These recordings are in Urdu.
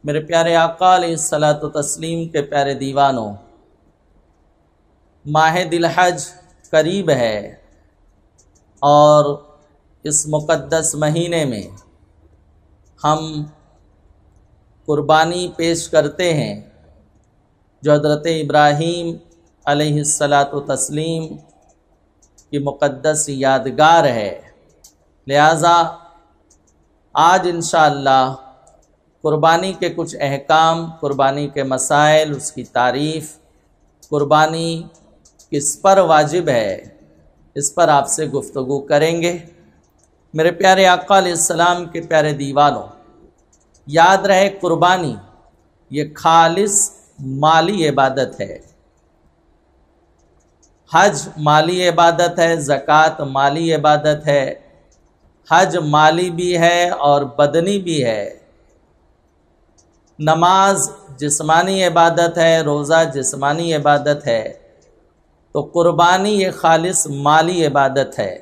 میرے پیارے آقا علیہ الصلاۃ والتسلیم کے پیارے دیوانوں، ماہ ذی الحج قریب ہے اور اس مقدس مہینے میں ہم قربانی پیش کرتے ہیں جو حضرت ابراہیم علیہ الصلاۃ والتسلیم کی مقدس یادگار ہے۔ لہٰذا آج انشاءاللہ قربانی کے کچھ احکام، قربانی کے مسائل، اس کی تعریف، قربانی کس پر واجب ہے، اس پر آپ سے گفتگو کریں گے۔ میرے پیارے آقا علیہ السلام کے پیارے دیوانوں، یاد رہے قربانی یہ خالص مالی عبادت ہے۔ حج مالی عبادت ہے، زکوٰۃ مالی عبادت ہے، حج مالی بھی ہے اور بدنی بھی ہے، نماز جسمانی عبادت ہے، روزہ جسمانی عبادت ہے، تو قربانی یہ خالص مالی عبادت ہے۔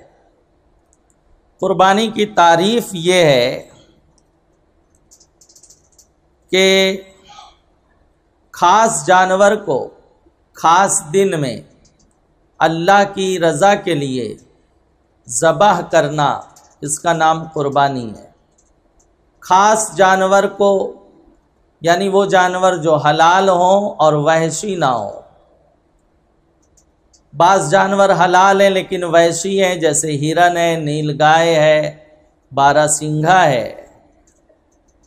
قربانی کی تعریف یہ ہے کہ خاص جانور کو خاص دن میں اللہ کی رضا کے لیے ذبح کرنا، اس کا نام قربانی ہے۔ خاص جانور کو یعنی وہ جانور جو حلال ہوں اور وحشی نہ ہوں۔ بعض جانور حلال ہیں لیکن وحشی ہیں، جیسے ہرن ہے، نیل گائے ہے، بارہ سنگھا ہے،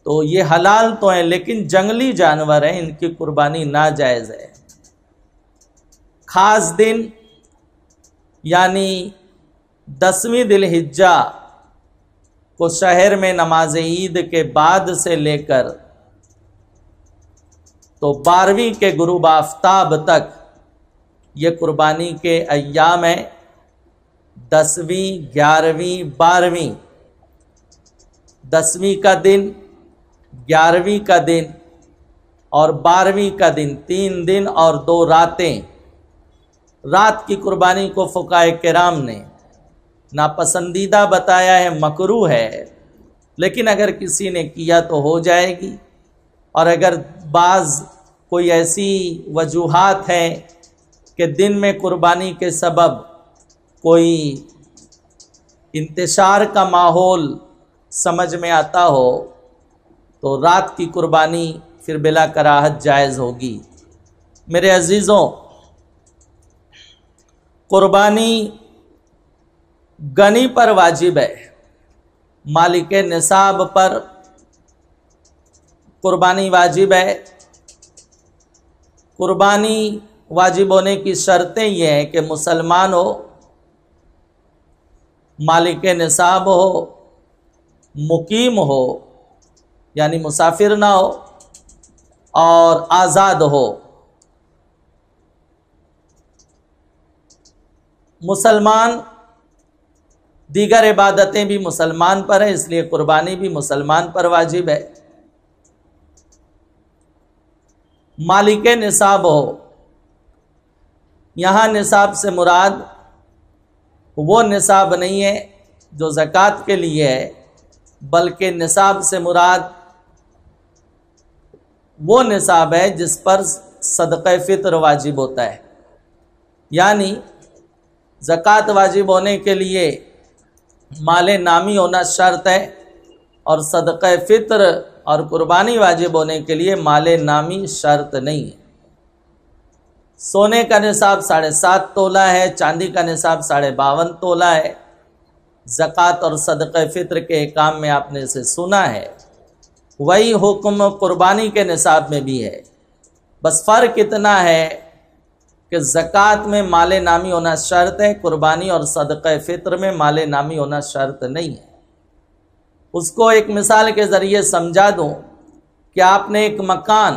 تو یہ حلال تو ہیں لیکن جنگلی جانور ہیں، ان کی قربانی ناجائز ہے۔ خاص دن یعنی 10ویں ذی الحجہ کو شہر میں نماز عید کے بعد سے لے کر تو 12ویں کے غروب آفتاب تک یہ قربانی کے ایام ہیں۔ 10ویں، 11ویں، 12ویں، 10ویں کا دن، 11ویں کا دن اور 12ویں کا دن، 3 دن اور 2 راتیں۔ رات کی قربانی کو فقہائے کرام نے ناپسندیدہ بتایا ہے، مکروہ ہے، لیکن اگر کسی نے کیا تو ہو جائے گی۔ اور اگر بعض کوئی ایسی وجوہات ہیں کہ دن میں قربانی کے سبب کوئی انتشار کا ماحول سمجھ میں آتا ہو تو رات کی قربانی پھر بلا کراہت جائز ہوگی۔ میرے عزیزوں، قربانی غنی پر واجب ہے، مالک نصاب پر قربانی واجب ہے۔ قربانی واجب ہونے کی شرطیں یہ ہیں کہ مسلمان ہو، مالک نصاب ہو، مقیم ہو یعنی مسافر نہ ہو، اور آزاد ہو۔ مسلمان، دیگر عبادتیں بھی مسلمان پر ہیں، اس لیے قربانی بھی مسلمان پر واجب ہے۔ مالک نصاب ہو، یہاں نصاب سے مراد وہ نصاب نہیں ہے جو زکوٰۃ کے لیے ہے، بلکہ نصاب سے مراد وہ نصاب ہے جس پر صدقہ فطر واجب ہوتا ہے۔ یعنی زکوٰۃ واجب ہونے کے لیے مال نامی ہونا شرط ہے، اور صدقہ فطر اور قربانی واجب ہونے کے لیے مال نامی شرط نہیں ہے۔ سونے کا نصاب 7.5 تولہ ہے، چاندی کا نصاب 52.5 تولہ ہے۔ زکوٰۃ اور صدقہ فطر کے احکام میں آپ نے اسے سنا ہے، وہی حکم قربانی کے نصاب میں بھی ہے، بس فرق اتنا ہے کہ زکوٰۃ میں مال نامی ہونا شرط ہے، قربانی اور صدقہ فطر میں مال نامی ہونا شرط نہیں ہے۔ اس کو ایک مثال کے ذریعے سمجھا دوں کہ آپ نے ایک مکان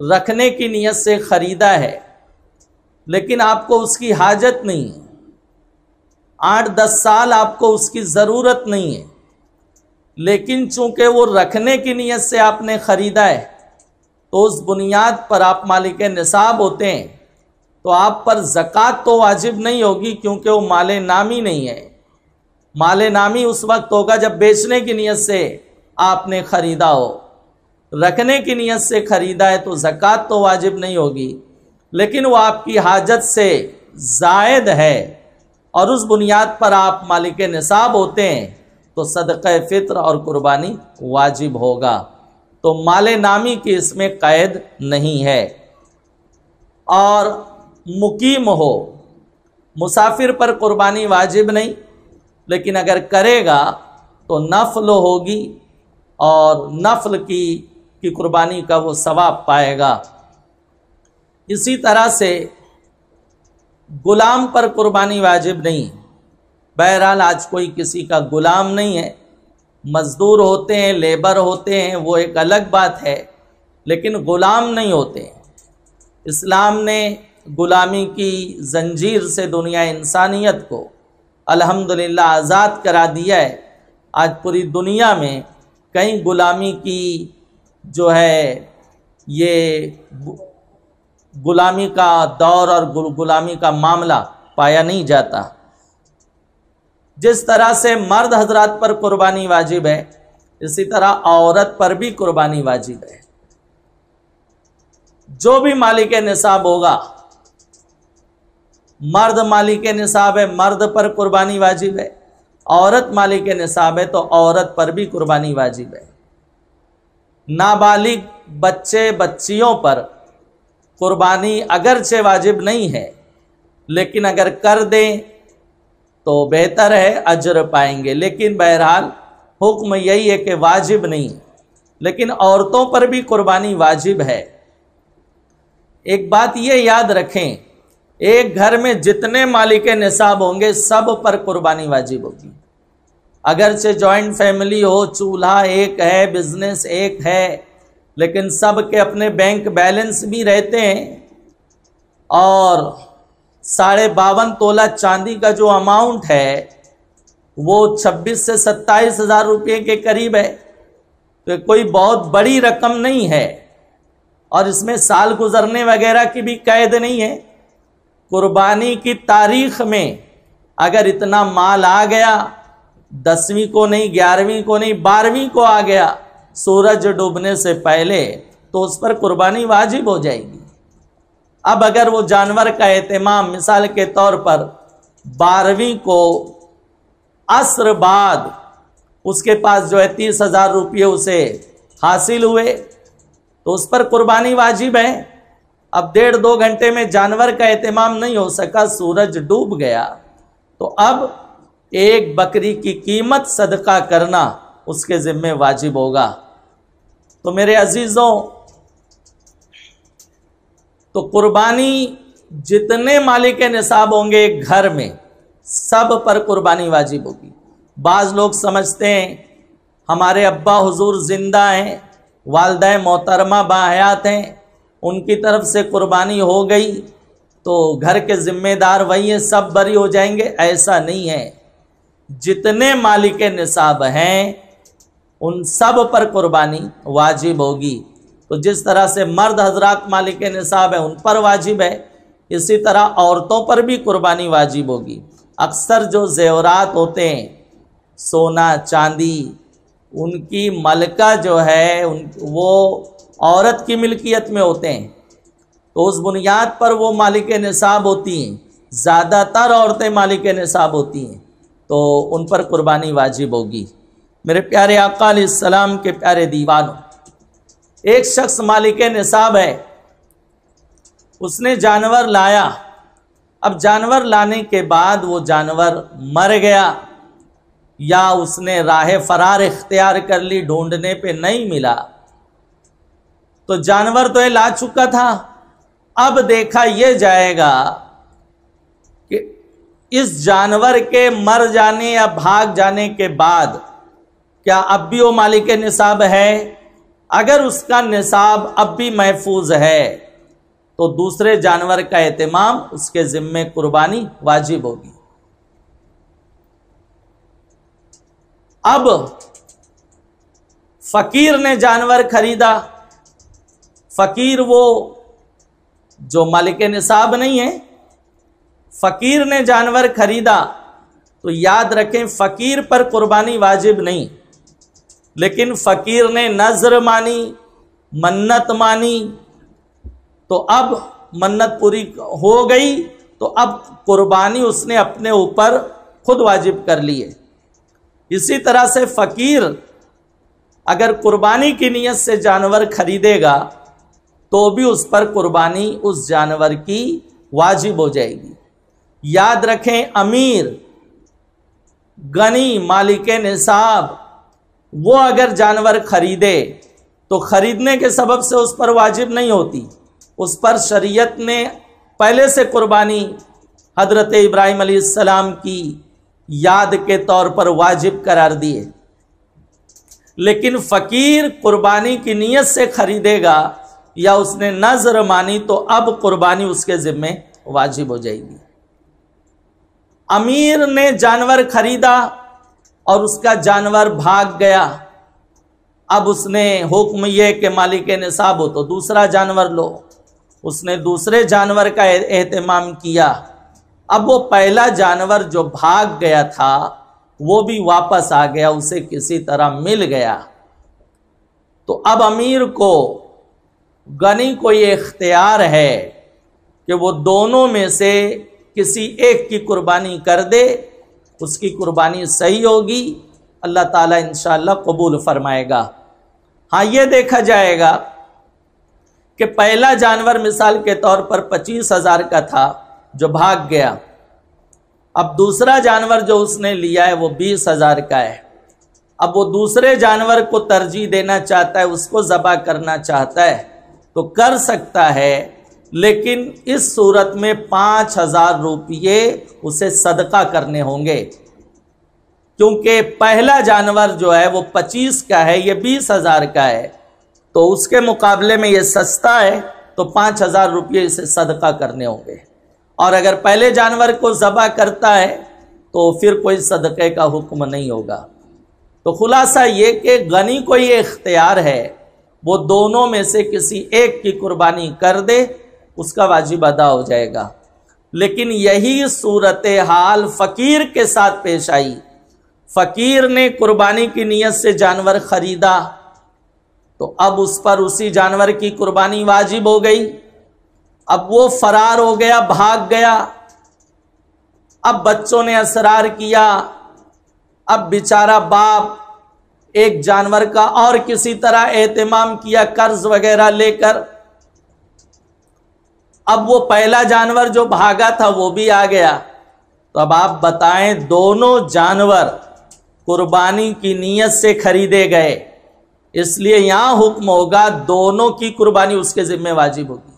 رکھنے کی نیت سے خریدا ہے، لیکن آپ کو اس کی حاجت نہیں ہے، 8-10 سال آپ کو اس کی ضرورت نہیں ہے، لیکن چونکہ وہ رکھنے کی نیت سے آپ نے خریدا ہے تو اس بنیاد پر آپ مالک نصاب ہوتے ہیں، تو آپ پر زکوٰۃ تو واجب نہیں ہوگی کیونکہ وہ مال نامی نہیں ہے۔ مال نامی اس وقت ہوگا جب بیچنے کی نیت سے آپ نے خریدا ہو، رکھنے کی نیت سے خریدا ہے تو زکوٰۃ تو واجب نہیں ہوگی، لیکن وہ آپ کی حاجت سے زائد ہے اور اس بنیاد پر آپ مالک نصاب ہوتے ہیں تو صدقہ فطر اور قربانی واجب ہوگا۔ تو مال نامی کی اس میں قید نہیں ہے۔ اور مقیم ہو، مسافر پر قربانی واجب نہیں، لیکن اگر کرے گا تو نفل ہوگی اور نفل کی قربانی کا وہ ثواب پائے گا۔ اسی طرح سے غلام پر قربانی واجب نہیں۔ بہرحال آج کوئی کسی کا غلام نہیں ہے، مزدور ہوتے ہیں، لیبر ہوتے ہیں، وہ ایک الگ بات ہے، لیکن غلام نہیں ہوتے ہیں۔ اسلام نے غلامی کی زنجیر سے دنیا انسانیت کو الحمدللہ آزاد کرا دیا ہے۔ آج پوری دنیا میں کہیں غلامی کی جو ہے یہ غلامی کا دور اور غلامی کا معاملہ پایا نہیں جاتا۔ جس طرح سے مرد حضرات پر قربانی واجب ہے، اسی طرح عورت پر بھی قربانی واجب ہے۔ جو بھی مالک نصاب ہوگا، مرد مالک نصاب ہے، مرد پر قربانی واجب ہے، عورت مالک نصاب ہے تو عورت پر بھی قربانی واجب ہے۔ نابالغ بچے بچیوں پر قربانی اگرچہ واجب نہیں ہے، لیکن اگر کر دیں تو بہتر ہے، اجر پائیں گے، لیکن بہرحال حکم یہی ہے کہ واجب نہیں، لیکن عورتوں پر بھی قربانی واجب ہے۔ ایک بات یہ یاد رکھیں، ایک گھر میں جتنے مالک نصاب ہوں گے سب پر قربانی واجب ہوگی۔ اگرچہ جوائنٹ فیملی ہو، چولہا ایک ہے، بزنس ایک ہے، لیکن سب کے اپنے بینک بیلنس بھی رہتے ہیں، اور 52.5 تولہ چاندی کا جو اماؤنٹ ہے وہ 26 سے 27 ہزار روپے کے قریب ہے، تو کوئی بہت بڑی رقم نہیں ہے، اور اس میں سال گزرنے وغیرہ کی بھی قید نہیں ہے۔ قربانی کی تاریخ میں اگر اتنا مال آ گیا، 10ویں کو نہیں، 11ویں کو نہیں، 12ویں کو آ گیا سورج ڈوبنے سے پہلے، تو اس پر قربانی واجب ہو جائے گی۔ اب اگر وہ جانور کا اہتمام مثال کے طور پر 12ویں کو عصر بعد اس کے پاس جو ہے 30,000 روپے اسے حاصل ہوئے تو اس پر قربانی واجب ہے۔ اب 1.5-2 گھنٹے میں جانور کا اہتمام نہیں ہو سکا، سورج ڈوب گیا، تو اب ایک بکری کی قیمت صدقہ کرنا اس کے ذمہ واجب ہوگا۔ تو میرے عزیزوں، تو قربانی جتنے مالک نصاب ہوں گے ایک گھر میں سب پر قربانی واجب ہوگی۔ بعض لوگ سمجھتے ہیں ہمارے ابا حضور زندہ ہیں، والدہ محترمہ باحیات ہیں، ان کی طرف سے قربانی ہو گئی تو گھر کے ذمہ دار وہی ہیں، سب بری ہو جائیں گے۔ ایسا نہیں ہے، جتنے مالک نصاب ہیں ان سب پر قربانی واجب ہوگی۔ تو جس طرح سے مرد حضرات مالک نصاب ہیں ان پر واجب ہے، اسی طرح عورتوں پر بھی قربانی واجب ہوگی۔ اکثر جو زیورات ہوتے ہیں، سونا چاندی، ان کی ملکہ جو ہے وہ عورت کی ملکیت میں ہوتے ہیں، تو اس بنیاد پر وہ مالک نصاب ہوتی ہیں، زیادہ تر عورتیں مالک نصاب ہوتی ہیں، تو ان پر قربانی واجب ہوگی۔ میرے پیارے آقا علیہ السلام کے پیارے دیوانوں، ایک شخص مالک نصاب ہے، اس نے جانور لایا، اب جانور لانے کے بعد وہ جانور مر گیا یا اس نے راہ فرار اختیار کر لی، ڈھونڈنے پہ نہیں ملا، تو جانور تو یہ لا چکا تھا، اب دیکھا یہ جائے گا کہ اس جانور کے مر جانے یا بھاگ جانے کے بعد کیا اب بھی وہ مالک نصاب ہے؟ اگر اس کا نصاب اب بھی محفوظ ہے تو دوسرے جانور کا اہتمام اس کے ذمہ قربانی واجب ہوگی۔ اب فقیر نے جانور خریدا، فقیر وہ جو مالک نصاب نہیں ہے، فقیر نے جانور خریدا تو یاد رکھیں فقیر پر قربانی واجب نہیں، لیکن فقیر نے نذر مانی منت مانی تو اب منت پوری ہو گئی تو اب قربانی اس نے اپنے اوپر خود واجب کر لی ہے۔ اسی طرح سے فقیر اگر قربانی کی نیت سے جانور خریدے گا تو بھی اس پر قربانی اس جانور کی واجب ہو جائے گی۔ یاد رکھیں، امیر، غنی، مالک نصاب، وہ اگر جانور خریدے تو خریدنے کے سبب سے اس پر واجب نہیں ہوتی، اس پر شریعت نے پہلے سے قربانی حضرت ابراہیم علیہ السلام کی یاد کے طور پر واجب قرار دی ہے۔ لیکن فقیر قربانی کی نیت سے خریدے گا یا اس نے نذر مانی تو اب قربانی اس کے ذمے واجب ہو جائے گی۔ امیر نے جانور خریدا اور اس کا جانور بھاگ گیا، اب اس نے حکم یہ کہ مالک نصاب ہو تو دوسرا جانور لو، اس نے دوسرے جانور کا اہتمام کیا، اب وہ پہلا جانور جو بھاگ گیا تھا وہ بھی واپس آ گیا، اسے کسی طرح مل گیا، تو اب امیر کو، غنی کو یہ اختیار ہے کہ وہ دونوں میں سے کسی ایک کی قربانی کر دے، اس کی قربانی صحیح ہوگی، اللہ تعالیٰ انشاءاللہ قبول فرمائے گا۔ ہاں یہ دیکھا جائے گا کہ پہلا جانور مثال کے طور پر 25,000 کا تھا جو بھاگ گیا، اب دوسرا جانور جو اس نے لیا ہے وہ 20,000 کا ہے، اب وہ دوسرے جانور کو ترجیح دینا چاہتا ہے، اس کو ذبح کرنا چاہتا ہے تو کر سکتا ہے، لیکن اس صورت میں 5,000 روپیے اسے صدقہ کرنے ہوں گے، کیونکہ پہلا جانور جو ہے وہ 25 کا ہے، یہ 20,000 کا ہے، تو اس کے مقابلے میں یہ سستا ہے تو 5,000 روپیے اسے صدقہ کرنے ہوں گے، اور اگر پہلے جانور کو ذبح کرتا ہے تو پھر کوئی صدقے کا حکم نہیں ہوگا۔ تو خلاصہ یہ کہ غنی کو یہ اختیار ہے، وہ دونوں میں سے کسی ایک کی قربانی کر دے، اس کا واجب ادا ہو جائے گا۔ لیکن یہی صورتحال فقیر کے ساتھ پیش آئی، فقیر نے قربانی کی نیت سے جانور خریدا تو اب اس پر اسی جانور کی قربانی واجب ہو گئی، اب وہ فرار ہو گیا، بھاگ گیا، اب بچوں نے اصرار کیا، اب بیچارہ باپ ایک جانور کا اور کسی طرح اہتمام کیا قرض وغیرہ لے کر، اب وہ پہلا جانور جو بھاگا تھا وہ بھی آ گیا، تو اب آپ بتائیں دونوں جانور قربانی کی نیت سے خریدے گئے، اس لیے یہاں حکم ہوگا دونوں کی قربانی اس کے ذمہ واجب ہوگی۔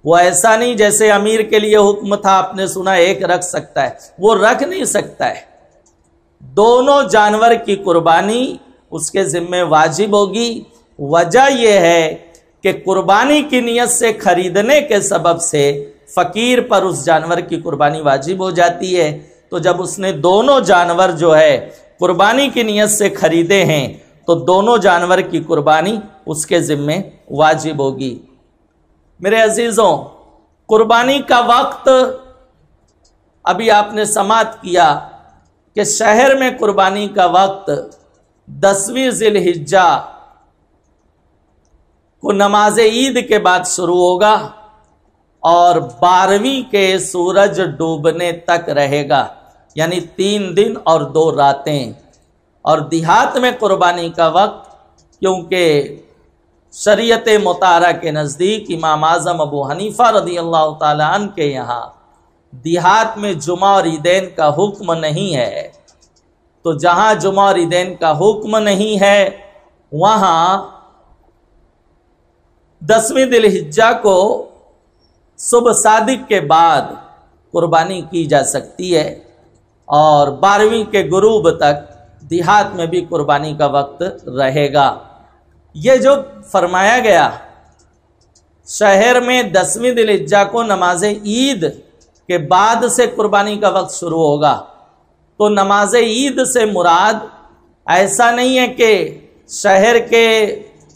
وہ ایسا نہیں جیسے امیر کے لیے حکم تھا، آپ نے سنا ایک رکھ سکتا ہے، وہ رکھ نہیں سکتا ہے، دونوں جانور کی قربانی اس کے ذمہ واجب ہوگی۔ وجہ یہ ہے کہ قربانی کی نیت سے خریدنے کے سبب سے فقیر پر اس جانور کی قربانی واجب ہو جاتی ہے، تو جب اس نے دونوں جانور جو ہے قربانی کی نیت سے خریدے ہیں تو دونوں جانور کی قربانی اس کے ذمہ واجب ہوگی۔ میرے عزیزوں، قربانی کا وقت ابھی آپ نے سماعت کیا کہ شہر میں قربانی کا وقت 10ویں ذی الحجہ کو نماز عید کے بعد شروع ہوگا اور 12ویں کے سورج ڈوبنے تک رہے گا، یعنی 3 دن اور 2 راتیں۔ اور دیہات میں قربانی کا وقت، کیونکہ شریعت مطہرہ کے نزدیک امام اعظم ابو حنیفہ رضی اللہ تعالی عنہ کے یہاں دیہات میں جمعہ اور عیدین کا حکم نہیں ہے، تو جہاں جمعہ اور عیدین کا حکم نہیں ہے وہاں 10ویں ذی الحجہ کو صبح صادق کے بعد قربانی کی جا سکتی ہے، اور 12ویں کے غروب تک دیہات میں بھی قربانی کا وقت رہے گا۔ یہ جو فرمایا گیا شہر میں 10ویں ذی الحجہ کو نماز عید کے بعد سے قربانی کا وقت شروع ہوگا، تو نماز عید سے مراد ایسا نہیں ہے کہ شہر کے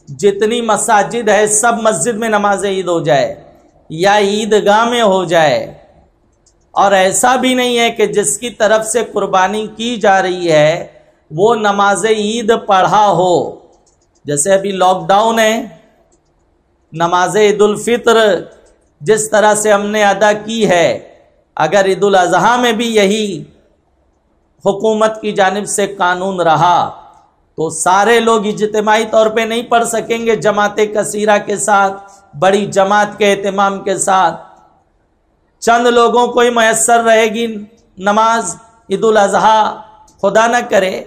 جتنی مساجد ہے سب مسجد میں نماز عید ہو جائے یا عیدگاہ میں ہو جائے، اور ایسا بھی نہیں ہے کہ جس کی طرف سے قربانی کی جا رہی ہے وہ نماز عید پڑھا ہو۔ جیسے ابھی لاک ڈاؤن ہے نماز عید الفطر جس طرح سے ہم نے ادا کی ہے، اگر عید الاضحیٰ میں بھی یہی حکومت کی جانب سے قانون رہا تو سارے لوگ اجتماعی طور پہ نہیں پڑھ سکیں گے جماعت کثیرہ کے ساتھ، بڑی جماعت کے اہتمام کے ساتھ۔ چند لوگوں کو ہی میسر رہے گی نماز عید الاضحیٰ، خدا نہ کرے،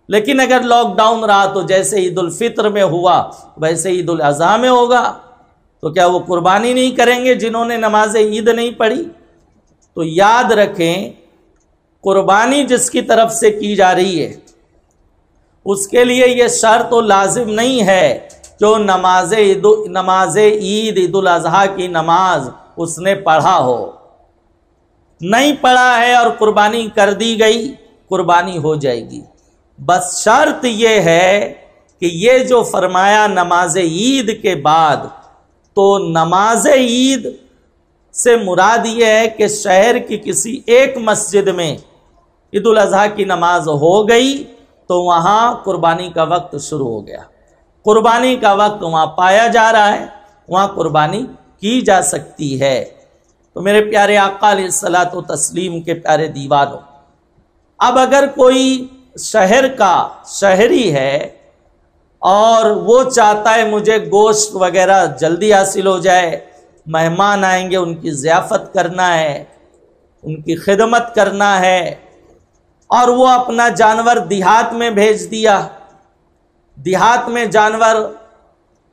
لیکن اگر لاک ڈاؤن رہا تو جیسے عید الفطر میں ہوا ویسے عید الاضحیٰ میں ہوگا، تو کیا وہ قربانی نہیں کریں گے جنہوں نے نماز عید نہیں پڑھی؟ تو یاد رکھیں، قربانی جس کی طرف سے کی جا رہی ہے اس کے لیے یہ شرط و لازم نہیں ہے کہ وہ نماز عید عید الاضحیٰ کی نماز اس نے پڑھا ہو۔ نہیں پڑھا ہے اور قربانی کر دی گئی، قربانی ہو جائے گی۔ بس شرط یہ ہے کہ یہ جو فرمایا نماز عید کے بعد، تو نماز عید سے مراد یہ ہے کہ شہر کی کسی ایک مسجد میں عید الاضحیٰ کی نماز ہو گئی تو وہاں قربانی کا وقت شروع ہو گیا، قربانی کا وقت وہاں پایا جا رہا ہے، وہاں قربانی کی جا سکتی ہے۔ تو میرے پیارے آقا علیہ الصلوۃ والتسلیم کے پیارے دیوانوں، اب اگر کوئی شہر کا شہری ہے اور وہ چاہتا ہے مجھے گوشت وغیرہ جلدی حاصل ہو جائے، مہمان آئیں گے ان کی ضیافت کرنا ہے، ان کی خدمت کرنا ہے، اور وہ اپنا جانور دیہات میں بھیج دیا، دیہات میں جانور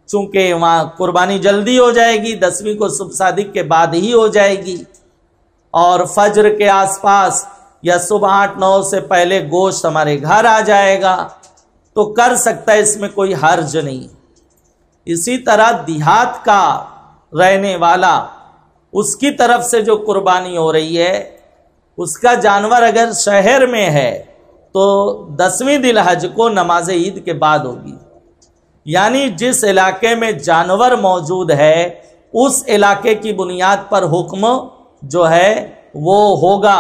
چونکہ وہاں قربانی جلدی ہو جائے گی، 10ویں کو صبح صادق کے بعد ہی ہو جائے گی، اور فجر کے آس پاس یا صبح 8-9 سے پہلے گوشت ہمارے گھر آ جائے گا، تو کر سکتا ہے، اس میں کوئی حرج نہیں۔ اسی طرح دیہات کا رہنے والا، اس کی طرف سے جو قربانی ہو رہی ہے، اس کا جانور اگر شہر میں ہے تو 10ویں ذی الحج کو نماز عید کے بعد ہوگی، یعنی جس علاقے میں جانور موجود ہے اس علاقے کی بنیاد پر حکم جو ہے وہ ہوگا۔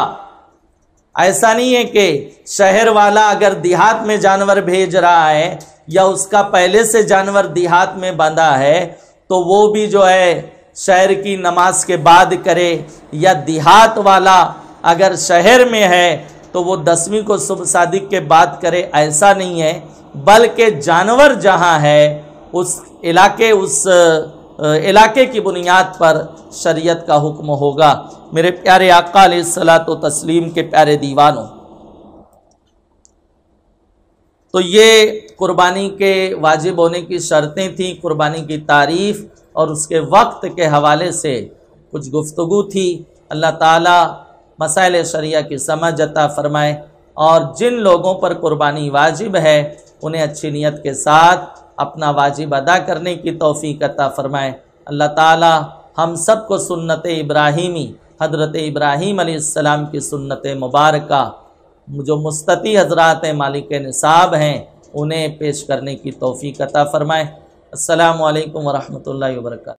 ایسا نہیں ہے کہ شہر والا اگر دیہات میں جانور بھیج رہا ہے یا اس کا پہلے سے جانور دیہات میں بندھا ہے تو وہ بھی جو ہے شہر کی نماز کے بعد کرے، یا دیہات والا اگر شہر میں ہے تو وہ 10ویں کو صبح صادق کے بعد کرے، ایسا نہیں ہے، بلکہ جانور جہاں ہے اس علاقے کی بنیاد پر شریعت کا حکم ہوگا۔ میرے پیارے آقا علیہ الصلوۃ والتسلیم کے پیارے دیوانوں، تو یہ قربانی کے واجب ہونے کی شرطیں تھیں، قربانی کی تعریف اور اس کے وقت کے حوالے سے کچھ گفتگو تھی۔ اللہ تعالیٰ مسائل شریعہ کی سمجھ عطا فرمائے، اور جن لوگوں پر قربانی واجب ہے انہیں اچھی نیت کے ساتھ اپنا واجب ادا کرنے کی توفیق عطا فرمائے۔ اللہ تعالیٰ ہم سب کو سنت ابراہیمی، حضرت ابراہیم علیہ السلام کی سنت مبارکہ جو مستطیع حضرات مالک نصاب ہیں انہیں پیش کرنے کی توفیق عطا فرمائے۔ السلام علیکم ورحمۃ اللہ وبرکاتہ۔